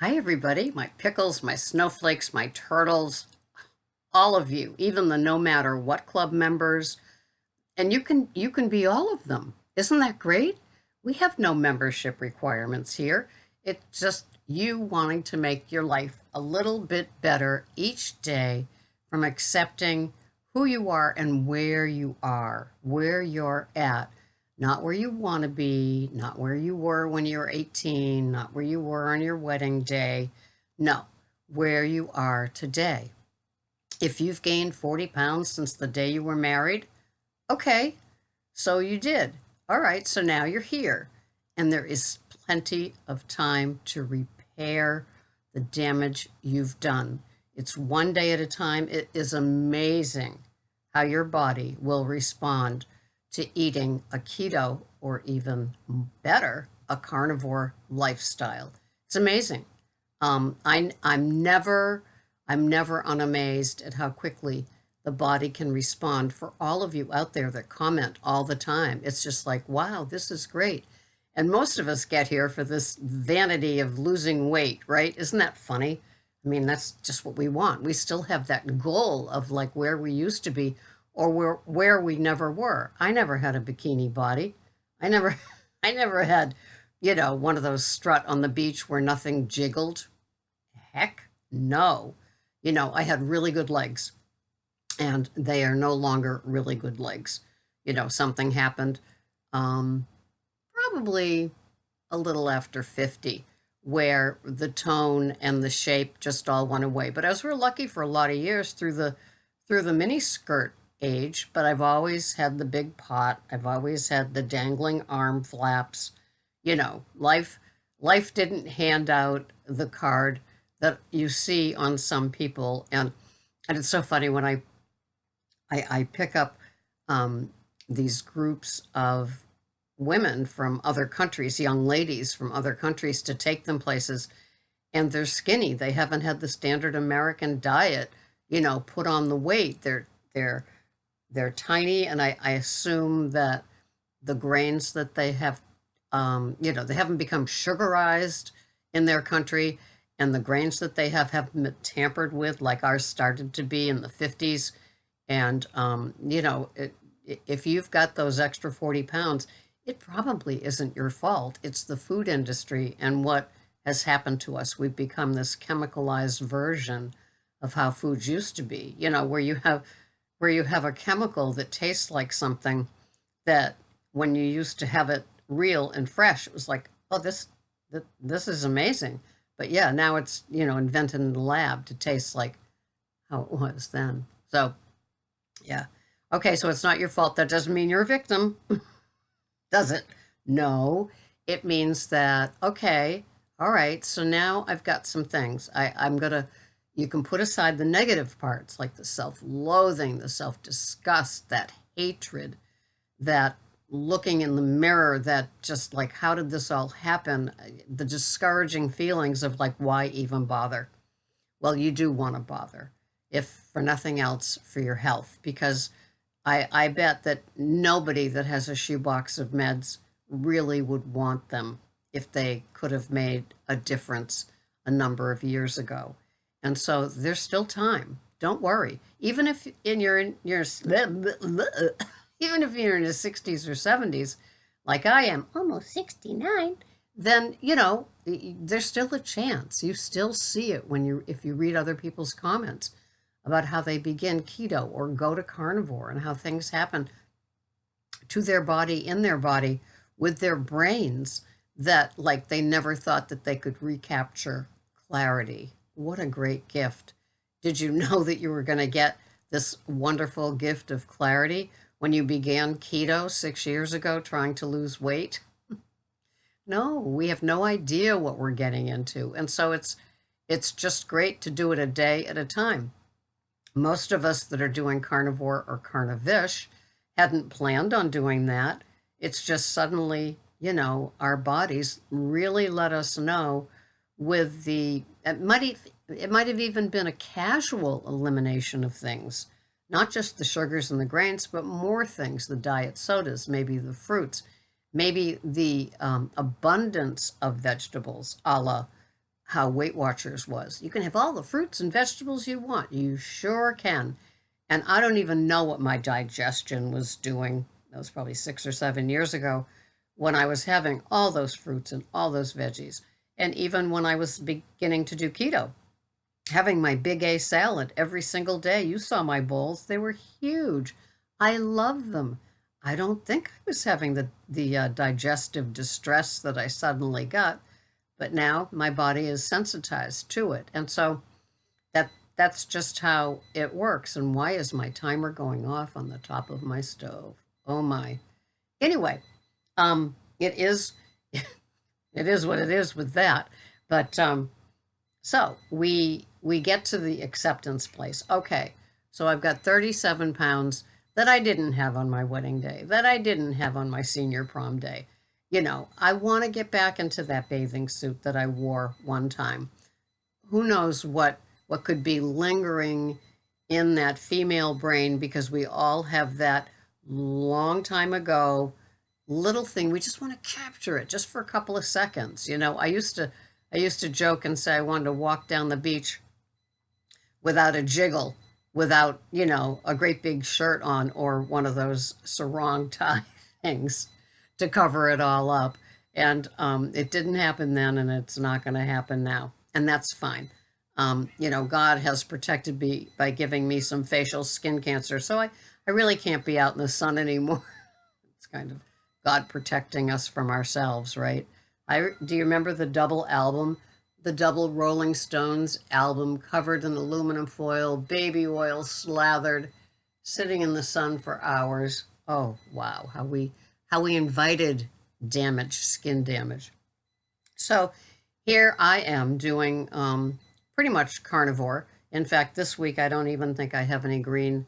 Hi, everybody. My pickles, my snowflakes, my turtles, all of you, even the no matter what club members, and you can be all of them. Isn't that great? We have no membership requirements here. It's just you wanting to make your life a little bit better each day from accepting who you are and where you're at. Not where you want to be, not where you were when you were 18, not where you were on your wedding day. No, where you are today. If you've gained 40 pounds since the day you were married, okay, so you did. All right, so now you're here. And there is plenty of time to repair the damage you've done. It's one day at a time. It is amazing how your body will respond to eating a keto or even better, a carnivore lifestyle. It's amazing. I'm never unamazed at how quickly the body can respond. For all of you out there that comment all the time, it's just like, wow, this is great. And most of us get here for this vanity of losing weight, right? Isn't that funny? I mean, that's just what we want. We still have that goal of like where we used to be or where we never were. I never had a bikini body. I never I never had, one of those strut on the beach where nothing jiggled. Heck no. I had really good legs, and they are no longer really good legs. Something happened, um, probably a little after 50, where the tone and the shape just all went away. But I was real lucky for a lot of years through the mini skirt age, but I've always had the big pot. I've always had the dangling arm flaps. Life didn't hand out the card that you see on some people. And it's so funny when I pick up these groups of women from other countries, young ladies from other countries, to take them places, and they're skinny. They haven't had the standard American diet, put on the weight. They're tiny, and I assume that the grains that they have, they haven't become sugarized in their country, and the grains that they have been tampered with, like ours started to be in the 50s. And, if you've got those extra 40 pounds, it probably isn't your fault. It's the food industry and what has happened to us. We've become this chemicalized version of how foods used to be, where you have a chemical that tastes like something that when you used to have it real and fresh, it was like, oh, this is amazing. But yeah, now it's, invented in the lab to taste like how it was then. So yeah. Okay, so it's not your fault. That doesn't mean you're a victim, does it? No. It means that, okay, all right, so now I've got some things. You can put aside the negative parts like the self loathing, the self disgust, that hatred, that looking in the mirror, that just like, how did this all happen? The discouraging feelings of like, why even bother? Well, you do want to bother, if for nothing else, for your health, because I bet that nobody that has a shoebox of meds really would want them if they could have made a difference a number of years ago. And so there's still time. Don't worry. Even if in your even if you're in your 60s or 70s, like I am, almost 69, then there's still a chance. You still see it if you read other people's comments about how they begin keto or go to carnivore and how things happen to their body, in their body, with their brains, that like they never thought that they could recapture clarity. What a great gift. Did you know that you were going to get this wonderful gift of clarity when you began keto 6 years ago trying to lose weight? No, we have no idea what we're getting into. And so it's just great to do it a day at a time. Most of us that are doing carnivore or carnivish hadn't planned on doing that. It's just suddenly, our bodies really let us know with it might have even been a casual elimination of things, not just the sugars and the grains, but more things, the diet sodas, maybe the fruits, maybe the abundance of vegetables, a la how Weight Watchers was. You can have all the fruits and vegetables you want. You sure can. And I don't even know what my digestion was doing. That was probably 6 or 7 years ago when I was having all those fruits and all those veggies. And even when I was beginning to do keto, having my big A salad every single day. You saw my bowls, they were huge. I love them. I don't think I was having the digestive distress that I suddenly got, but now my body is sensitized to it. And so that's just how it works. And why is my timer going off on the top of my stove? Oh my. Anyway, it is it is what it is with that. But so we get to the acceptance place. Okay, so I've got 37 pounds that I didn't have on my wedding day, that I didn't have on my senior prom day. You know, I want to get back into that bathing suit that I wore one time. Who knows what could be lingering in that female brain, because we all have that long time ago little thing. We just want to capture it just for a couple of seconds. You know, I used to joke and say I wanted to walk down the beach without a jiggle, without, a great big shirt on or one of those sarong tie things to cover it all up. And it didn't happen then, and it's not going to happen now. And that's fine. God has protected me by giving me some facial skin cancer. So I really can't be out in the sun anymore. It's kind of God protecting us from ourselves, right? Do you remember the double album, the double Rolling Stones album, covered in aluminum foil, baby oil slathered, sitting in the sun for hours? Oh wow, how we invited damage, skin damage. So here I am doing pretty much carnivore. In fact, this week I don't even think I have any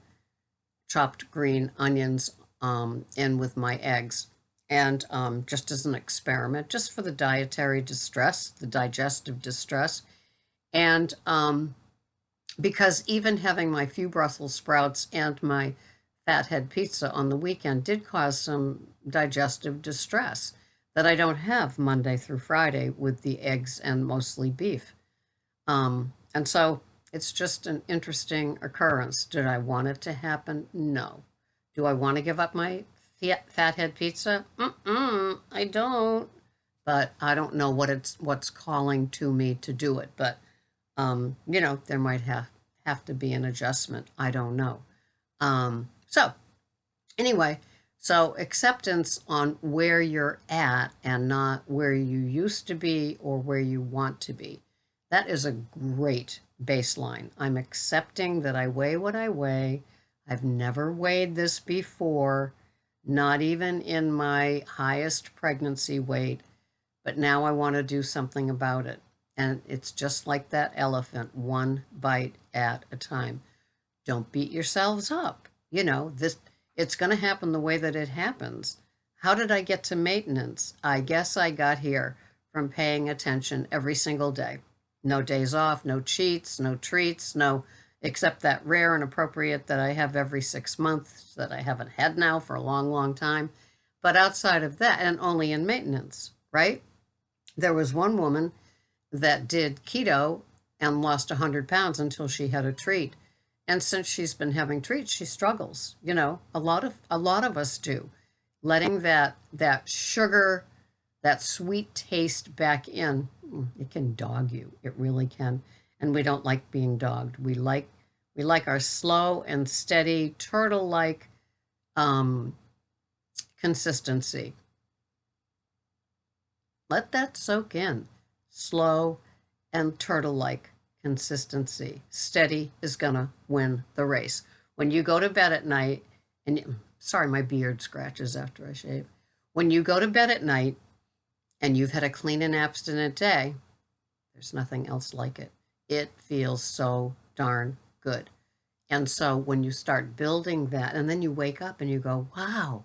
chopped green onions in with my eggs. And just as an experiment, just for the dietary distress, the digestive distress. And because even having my few Brussels sprouts and my fathead pizza on the weekend did cause some digestive distress that I don't have Monday through Friday with the eggs and mostly beef. And so it's just an interesting occurrence. Did I want it to happen? No. Do I want to give up my fathead pizza? I don't. But I don't know what's calling to me to do it. But there might have to be an adjustment. I don't know. So anyway, so acceptance on where you're at and not where you used to be or where you want to be. That is a great baseline. I'm accepting that I weigh what I weigh. I've never weighed this before, not even in my highest pregnancy weight, but now I want to do something about it. And it's just like that elephant, one bite at a time. Don't beat yourselves up. It's going to happen the way that it happens. How did I get to maintenance? I guess I got here from paying attention every single day. No days off, no cheats, no treats, no, except that rare and appropriate that I have every 6 months that I haven't had now for a long, long time. But outside of that, and only in maintenance, right? There was one woman that did keto and lost 100 pounds until she had a treat. And since she's been having treats, she struggles. A lot of us do. Letting that sugar, that sweet taste back in, it can dog you. It really can. And we don't like being dogged. We like our slow and steady turtle-like consistency. Let that soak in. Slow and turtle-like consistency. Steady is gonna win the race. When you go to bed at night, sorry, my beard scratches after I shave. When you go to bed at night and you've had a clean and abstinent day, there's nothing else like it. It feels so darn good. And so when you start building that, and then you wake up and you go, wow,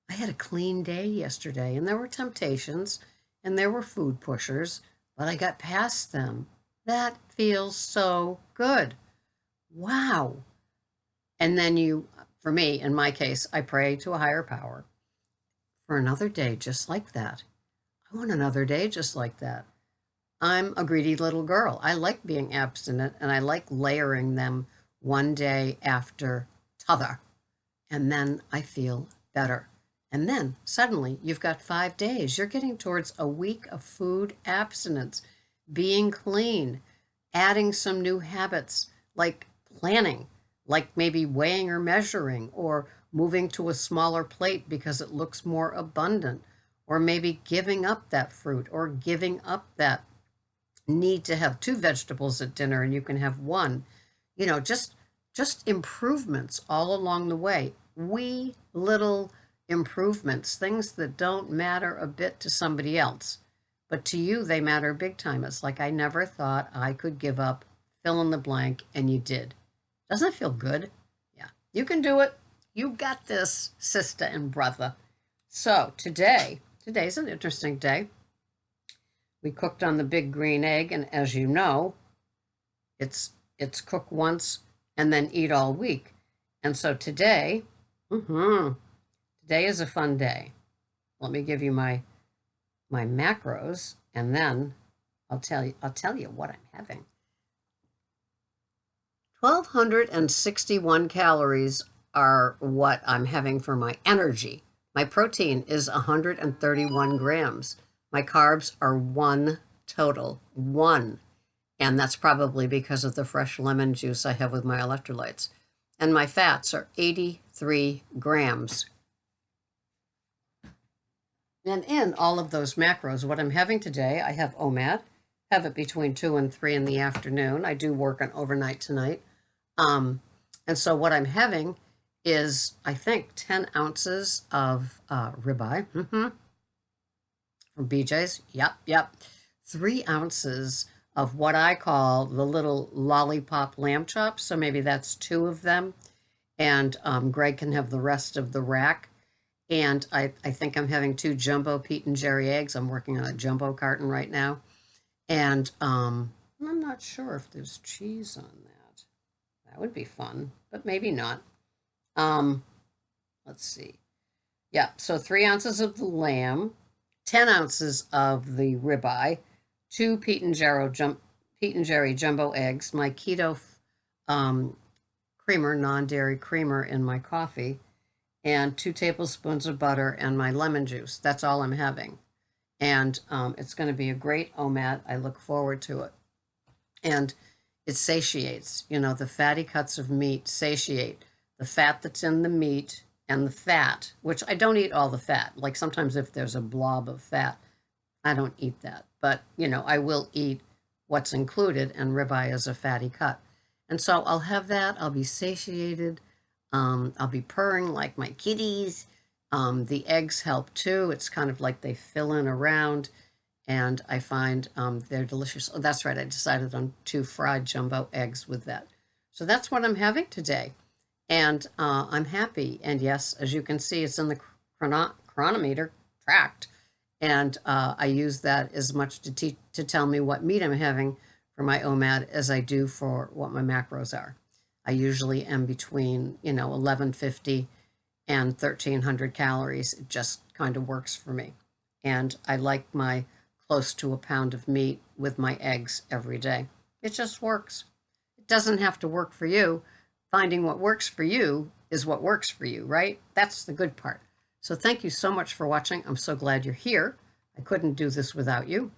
I had a clean day yesterday, and there were temptations and there were food pushers, but I got past them. That feels so good. Wow. And then for me, in my case, I pray to a higher power for another day just like that. I want another day just like that. I'm a greedy little girl. I like being abstinent and I like layering them one day after t'other. And then I feel better. And then suddenly you've got 5 days. You're getting towards a week of food abstinence, being clean, adding some new habits like planning, like maybe weighing or measuring, or moving to a smaller plate because it looks more abundant, or maybe giving up that fruit or giving up that need to have two vegetables at dinner and you can have one. Just improvements all along the way. Wee little improvements, things that don't matter a bit to somebody else, but to you they matter big time. It's like I never thought I could give up fill in the blank, and you did. Doesn't it feel good? Yeah, you can do it. You got this, sister and brother. So today's an interesting day. We cooked on the big green egg, and as you know, it's cook once and then eat all week. And so today is a fun day. Let me give you my macros, and then I'll tell you what I'm having. 1,261 calories are what I'm having for my energy. My protein is 131 grams. My carbs are one total, one. And that's probably because of the fresh lemon juice I have with my electrolytes. And my fats are 83 grams. And in all of those macros, what I'm having today, I have OMAD, have it between 2 and 3 in the afternoon. I do work on overnight tonight. And so what I'm having is, I think, 10 ounces of ribeye from BJ's. Yep. 3 ounces of what I call the little lollipop lamb chops. So maybe that's 2 of them. And Greg can have the rest of the rack. And I think I'm having 2 jumbo Pete and Jerry eggs. I'm working on a jumbo carton right now. And I'm not sure if there's cheese on that. That would be fun, but maybe not. Let's see. Yeah, so 3 ounces of the lamb, 10 ounces of the ribeye, 2 Pete and Jerry jumbo eggs, my keto creamer, non-dairy creamer in my coffee, and 2 tablespoons of butter and my lemon juice. That's all I'm having. And it's going to be a great OMAD. I look forward to it. And it satiates. The fatty cuts of meat satiate. The fat that's in the meat and the fat, which I don't eat all the fat. Like sometimes if there's a blob of fat, I don't eat that. But, I will eat what's included, and ribeye is a fatty cut. And so I'll have that. I'll be satiated. I'll be purring like my kitties. The eggs help too. It's kind of like they fill in around, and I find they're delicious. Oh, that's right. I decided on 2 fried jumbo eggs with that. So that's what I'm having today. And I'm happy. And yes, as you can see, it's in the chronometer tracked. And I use that as much to tell me what meat I'm having for my OMAD as I do for what my macros are. I usually am between, 1150 and 1,300 calories. It just kind of works for me. And I like my close to a pound of meat with my eggs every day. It just works. It doesn't have to work for you. Finding what works for you is what works for you, right? That's the good part. So thank you so much for watching. I'm so glad you're here. I couldn't do this without you.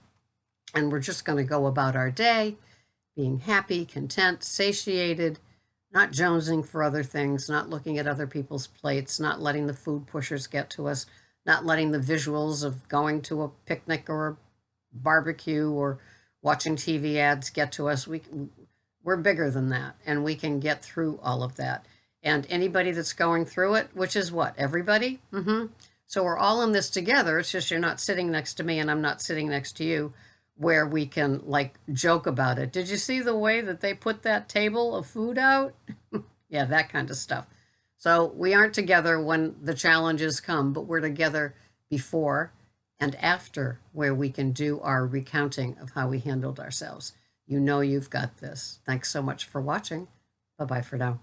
And we're just going to go about our day being happy, content, satiated, not jonesing for other things, not looking at other people's plates, not letting the food pushers get to us, not letting the visuals of going to a picnic or a barbecue or watching TV ads get to us. We're bigger than that, and we can get through all of that. And anybody that's going through it, which is what, everybody? So we're all in this together. It's just you're not sitting next to me and I'm not sitting next to you, where we can joke about it. Did you see the way that they put that table of food out? Yeah, that kind of stuff. So we aren't together when the challenges come, but we're together before and after, where we can do our recounting of how we handled ourselves. You've got this. Thanks so much for watching. Bye-bye for now.